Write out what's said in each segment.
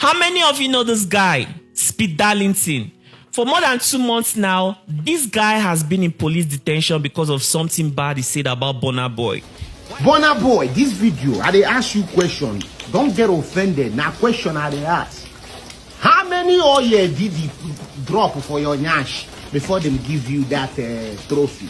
How many of you know this guy, Speed Darlington? For more than 2 months now, this guy has been in police detention because of something bad he said about Burna Boy. Burna Boy, this video, I dey ask you question. Don't get offended. Now question I dey ask. How many oil did you drop for your nyash before them give you that trophy?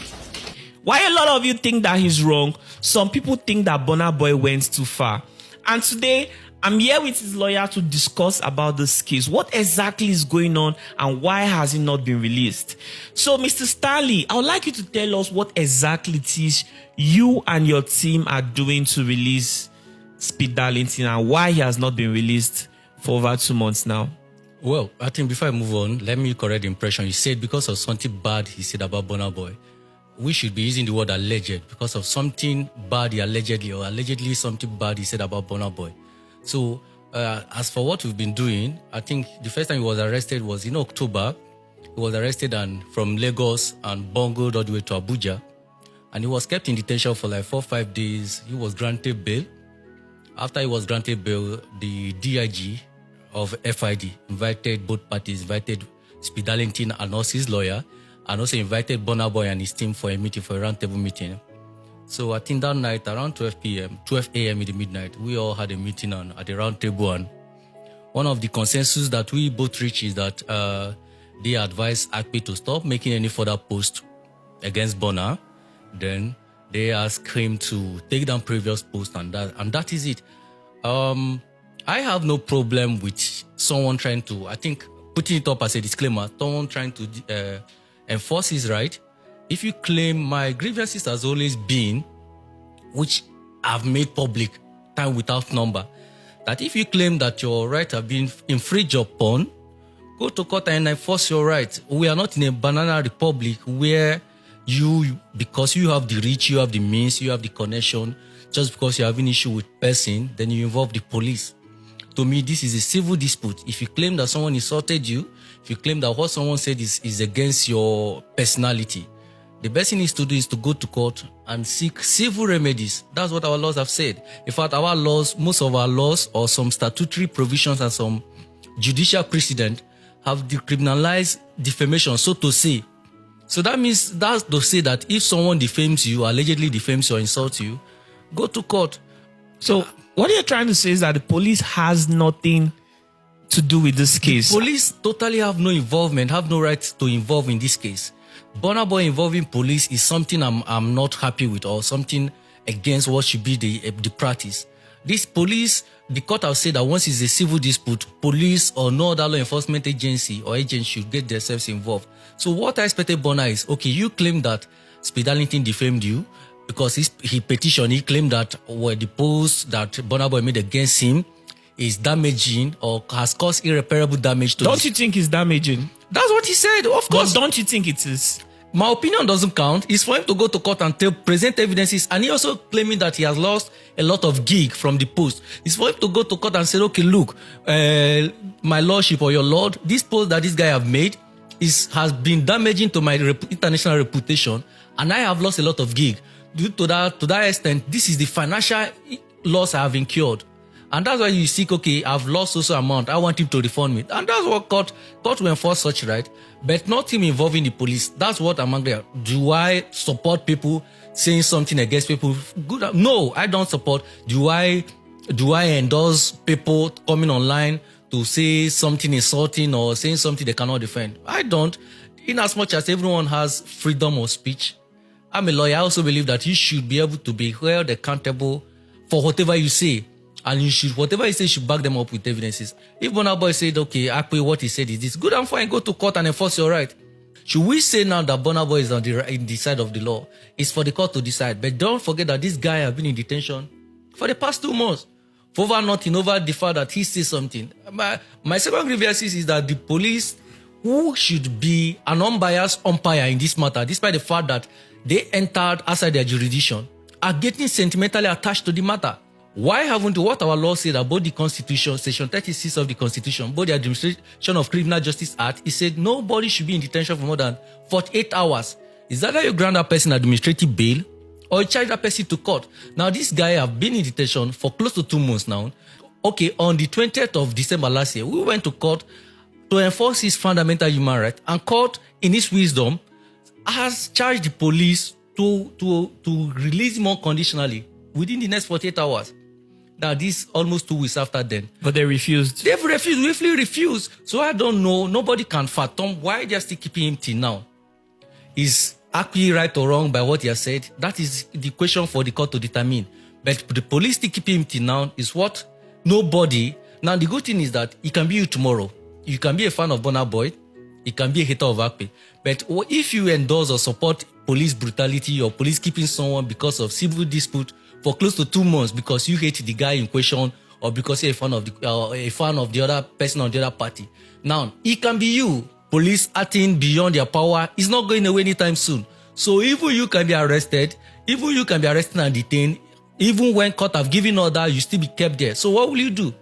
Why a lot of you think that he's wrong, some people think that Burna Boy went too far. And today, I'm here with his lawyer to discuss about this case. What exactly is going on and why has it not been released? So, Mr. Starley, I would like you to tell us what exactly it is you and your team are doing to release Speed Darlington and why he has not been released for over 2 months now. Well, I think before I move on, let me correct the impression. You said because of something bad he said about Burna Boy. We should be using the word alleged because of something bad he allegedly something bad he said about Burna Boy. So, as for what we've been doing, I think the first time he was arrested was in October. He was arrested from Lagos and bungled all the way to Abuja. And he was kept in detention for like 4 or 5 days. He was granted bail. After he was granted bail, the DIG of FID invited both parties, invited Speed Darlington and also his lawyer, and also invited Burna Boy and his team for a meeting, for a roundtable meeting. So I think that night, around 12 a.m. in the midnight, we all had a meeting at the round table, and one of the consensus that we both reached is that they advised ACPE to stop making any further post against Burna. Then they asked him to take down previous posts, and that is it. I have no problem with someone trying to, I think, putting it up as a disclaimer, someone trying to enforce his right. If you claim my grievances has always been, which I've made public time without number, that if you claim that your right have been infringed upon, go to court and enforce your right. We are not in a banana republic where because you have the reach, you have the means, you have the connection, just because you have an issue with person, then you involve the police. To me, this is a civil dispute. If you claim that someone insulted you, if you claim that what someone said is against your personality, the best thing is to do is to go to court and seek civil remedies. That's what our laws have said. In fact, our laws, most of our laws or some statutory provisions and some judicial precedent have decriminalized defamation, so to say. So that means that's to say that if someone defames you, allegedly defames you or insults you, go to court. So what you're trying to say is that the police has nothing to do with this case. The police totally have no involvement, have no right to involve in this case. Burna Boy involving police is something I'm not happy with, or something against what should be the practice. This police, the court have said that once it's a civil dispute, police or no other law enforcement agency or agent should get themselves involved. So what I expected Burna is, okay, you claim that Speed Darlington defamed you because he petitioned, he claimed that the post that Burna Boy made against him is damaging or has caused irreparable damage to Don't you think it's damaging? That's what he said, of course. But don't you think it is? My opinion doesn't count. It's for him to go to court and present evidences. And he also claiming that he has lost a lot of gig from the post. It's for him to go to court and say, okay, look, my lordship or your lord, this post that this guy have made has been damaging to my international reputation, and I have lost a lot of gig. Due to that extent, this is the financial loss I have incurred. And that's why you seek, okay, I've lost also amount, I want him to refund me. And that's what court will enforce such right, but not him involving the police. That's what I'm angry at. Do I support people saying something against people? Good. No, I don't support. Do I endorse people coming online to say something insulting or saying something they cannot defend? I don't. In as much as everyone has freedom of speech, I'm a lawyer. I also believe that you should be able to be held accountable for whatever you say. And whatever he says, you should back them up with evidences. If Burna Boy said, okay, ACPE, what he said is this, good and fine, go to court and enforce your right. Should we say now that Burna Boy is on the side of the law? It's for the court to decide. But don't forget that this guy has been in detention for the past 2 months. For over nothing, over the fact that he says something. My second grievance is that the police, who should be an unbiased umpire in this matter, despite the fact that they entered outside their jurisdiction, are getting sentimentally attached to the matter. Why haven't what our law said about the Constitution, Section 36 of the Constitution, about the Administration of Criminal Justice Act, it said nobody should be in detention for more than 48 hours. Is that how you grant that person administrative bail or you charge that person to court? Now, this guy have been in detention for close to 2 months now. okay, on the 20th of December last year, we went to court to enforce his fundamental human right, and court, in its wisdom, has charged the police to release him unconditionally within the next 48 hours. Now, this almost 2 weeks after then. But they refused. They've refused, willfully refused. So I don't know, nobody can fathom why they're still keeping him till now. Is Akpi right or wrong by what he has said? That is the question for the court to determine. But the police still keeping him till now is what nobody. Now, the good thing is that it can be you tomorrow. You can be a fan of Burna Boy. You can be a hater of Akpi. But if you endorse or support police brutality or police keeping someone because of civil dispute for close to 2 months because you hate the guy in question or because you're a fan of the other person on the other party. Now, it can be you. Police acting beyond their power is not going away anytime soon. So even you can be arrested, even you can be arrested and detained, even when court have given order, you still be kept there. So what will you do?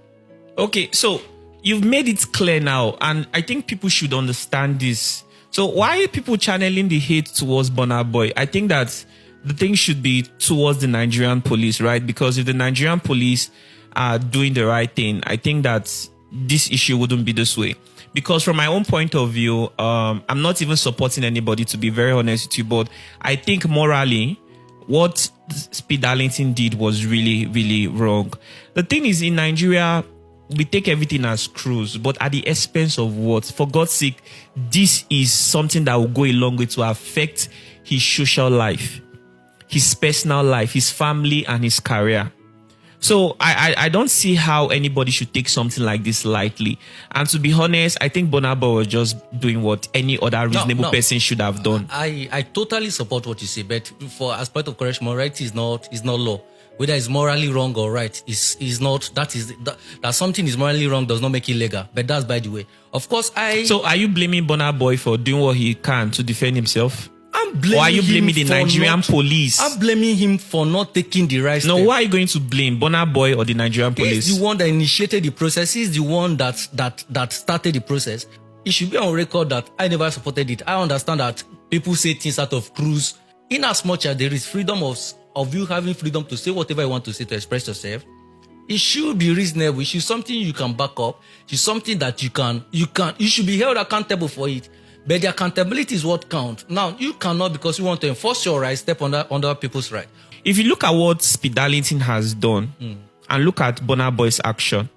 Okay, so you've made it clear now, and I think people should understand this. So why are people channeling the hate towards Burna Boy? I think that the thing should be towards the Nigerian police, right? Because if the Nigerian police are doing the right thing, I think that this issue wouldn't be this way. Because from my own point of view, I'm not even supporting anybody, to be very honest with you, but I think morally, what Speed Darlington did was really, really wrong. The thing is, in Nigeria, we take everything as cruise, but at the expense of what? For God's sake, this is something that will go a long way to affect his social life, his personal life, his family, and his career. So I don't see how anybody should take something like this lightly. And to be honest, I think Burna Boy was just doing what any other reasonable person should have done. I totally support what you say, but for as part of correction, morality is not law. Whether it's morally wrong or right is not. That something is morally wrong does not make it legal. But that's by the way. Of course, So are you blaming Burna Boy for doing what he can to defend himself? I'm blaming or are you blaming the Nigerian police? I'm blaming him for not taking the right step. No, why are you going to blame Burna Boy or the Nigerian police? He's the one that initiated the process. He's the one that started the process. It should be on record that I never supported it. I understand that people say things out of cruise. In as much as there is freedom of you having freedom to say whatever you want to say, to express yourself, it should be reasonable. It should be something you can back up. It should be something that you should be held accountable for it. But the accountability is what counts. Now, you cannot, because you want to enforce your rights, step under people's right. If you look at what Speed Darlington has done and look at Burna Boy's action,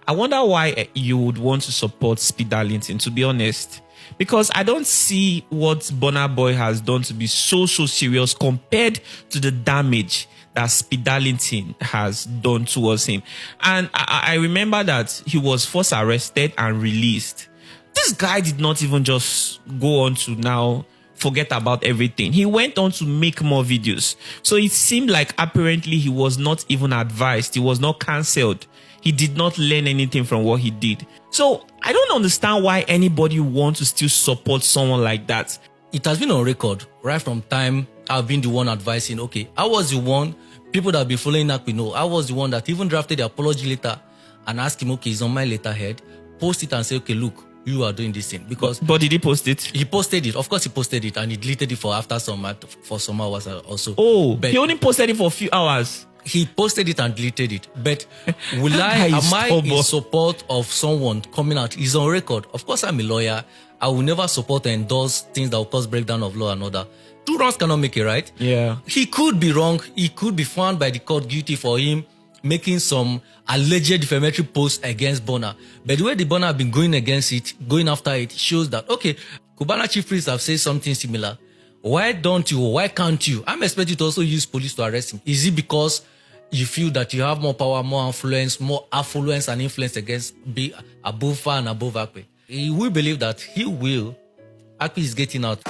I wonder why you would want to support Speed Darlington, to be honest. Because I don't see what Burna Boy has done to be so serious compared to the damage that Speed Darlington has done towards him. And I remember that he was first arrested and released. This guy did not even just go on to now forget about everything. He went on to make more videos. So it seemed like apparently he was not even advised. He was not cancelled. He did not learn anything from what he did. So I don't understand why anybody wants to still support someone like that. It has been on record right from time I've been the one advising. Okay, I was the one, people that have been following up, we know, I was the one that even drafted the apology letter and asked him, okay, it's on my letterhead, post it and say, okay, look, you are doing this thing. Because but did he post it? He posted it. Of course, he posted it and he deleted it for some hours also. Oh, but he only posted it for a few hours. He posted it and deleted it. But am I in support of someone coming out? He's on record. Of course, I'm a lawyer. I will never support or endorse things that will cause breakdown of law and order. Two wrongs cannot make it right. Yeah. He could be wrong. He could be found by the court guilty for him making some alleged defamatory posts against Burna. But the way the Burna have been going after it, shows that, okay, Cubana chief priests have said something similar. Why can't you? I'm expecting to also use police to arrest him. Is it because you feel that you have more power, more influence and influence against be above Fa and above Akpe? We believe that Akpe is getting out.